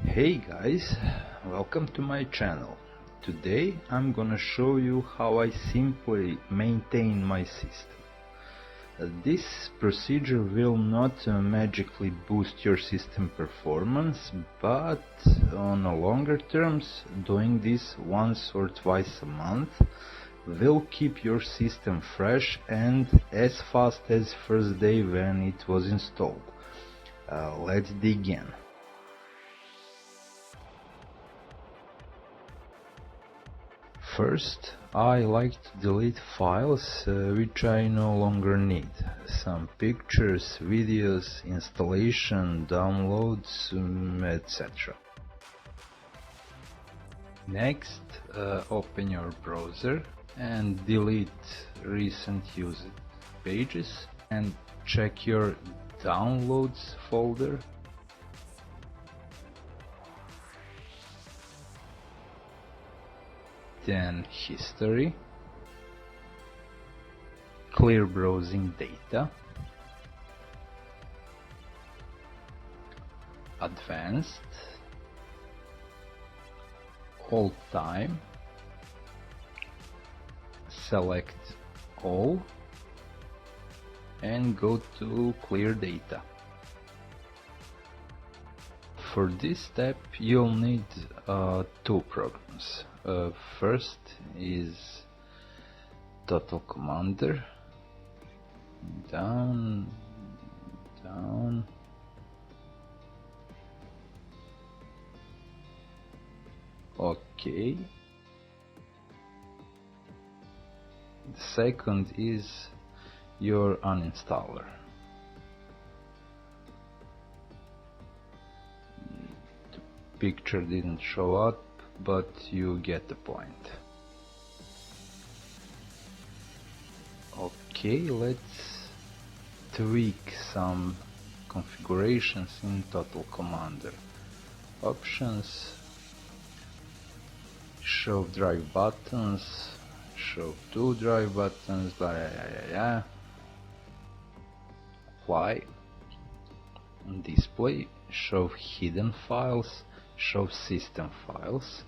Hey guys, welcome to my channel. Today I'm gonna show you how I simply maintain my system. This procedure will not magically boost your system performance, but on a longer terms, doing this once or twice a month will keep your system fresh and as fast as first day when it was installed. Let's dig in. First, I like to delete files which I no longer need. Some pictures, videos, installation, downloads, etc. Next, open your browser and delete recent used pages and check your downloads folder. Then history, clear browsing data, advanced, all time, select all and go to clear data. For this step you'll need two programs. First is Total Commander, down, okay. The second is your Uninstaller. The picture didn't show up, but you get the point. Okay, let's tweak some configurations in Total Commander. Options, show drive buttons, show two drive buttons, apply, display, show hidden files, show system files,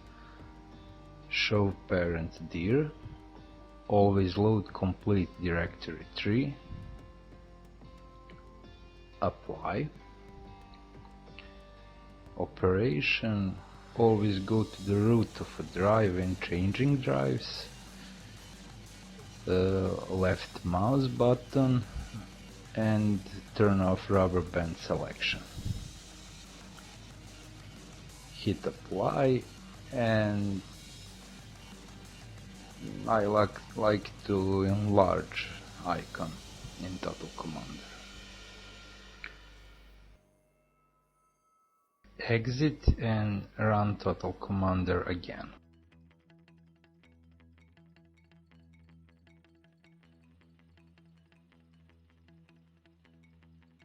show parent dir, always load complete directory tree, apply, operation, always go to the root of a drive when changing drives, left mouse button and turn off rubber band selection. Hit apply, and I like to enlarge icon in Total Commander. Exit and run Total Commander again.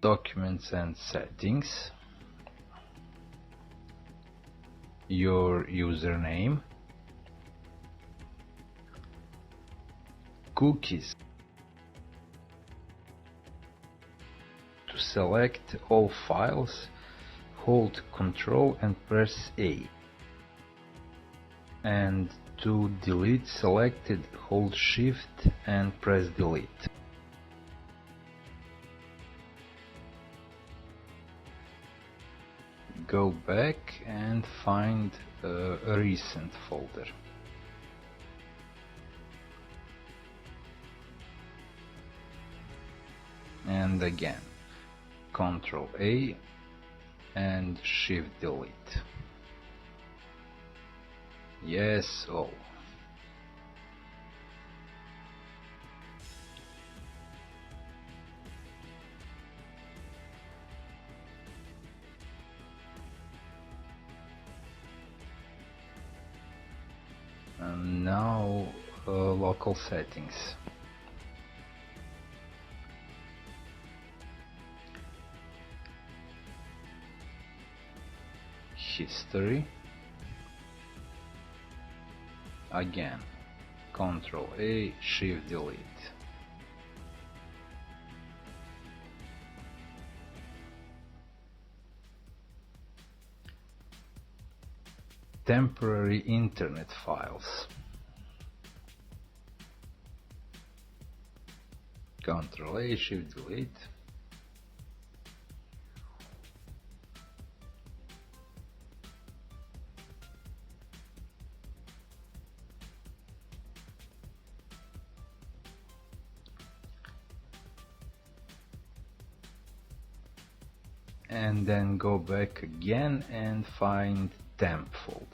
Documents and settings, your username, cookies. To select all files, hold Ctrl and press A. And to delete selected, hold Shift and press Delete. Go back and find a recent folder. And again, Ctrl A and Shift Delete. Yes, all. And now local settings. History. Again, Ctrl A, Shift Delete. temporary internet files. Ctrl A, Shift Delete. And then go back again and find temp folder.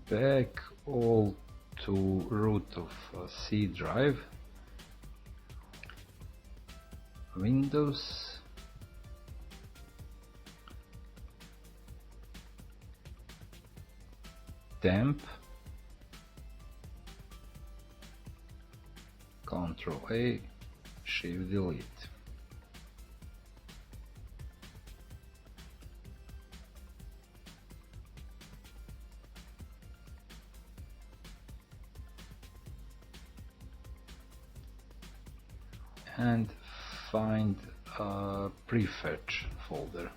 Back all to root of C drive, Windows, temp, Ctrl A, Shift Delete. And find a prefetch folder.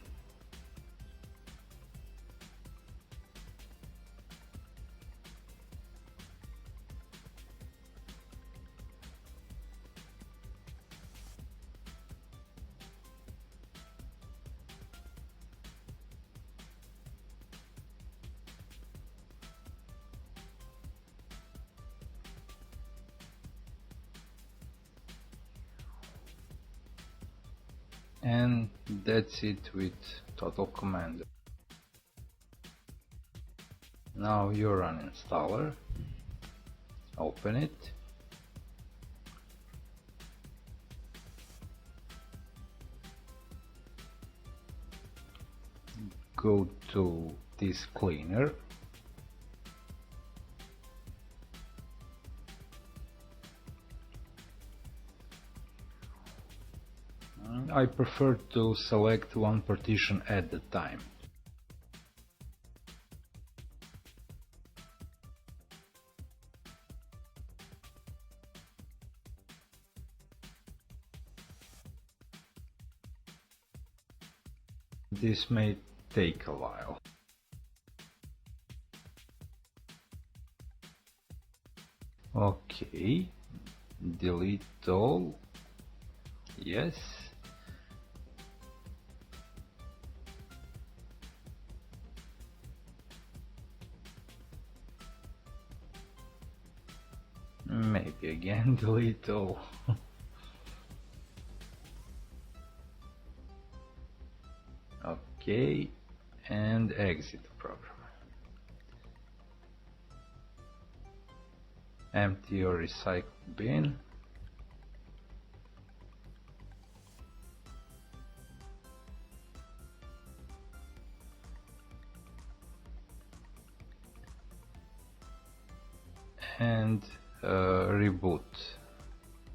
And that's it with Total Commander. Now your Uninstaller, open it, go to Disk Cleaner, I prefer to select one partition at a time. This may take a while. Okay, delete all, yes. Maybe again delete all. Okay, and exit the program. Empty your recycle bin. And reboot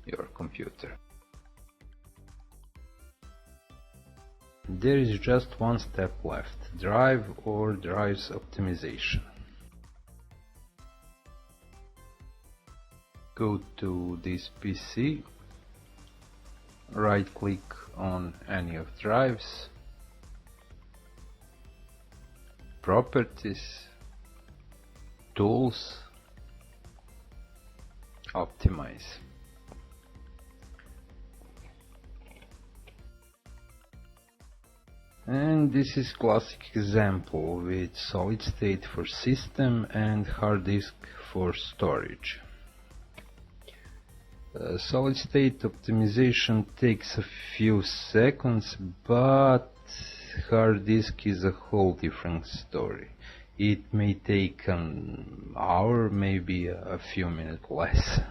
your computer. There is just one step left, drive or drives optimization. Go to this PC, right click on any of drives, properties, tools, optimize. And this is classic example with solid state for system and hard disk for storage. Solid state optimization takes a few seconds, but hard disk is a whole different story. It may take an hour, maybe a few minutes less.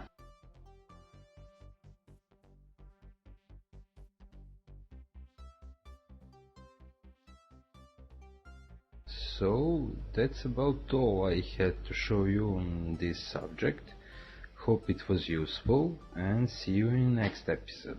So that's about all I had to show you on this subject. Hope it was useful, and see you in the next episode.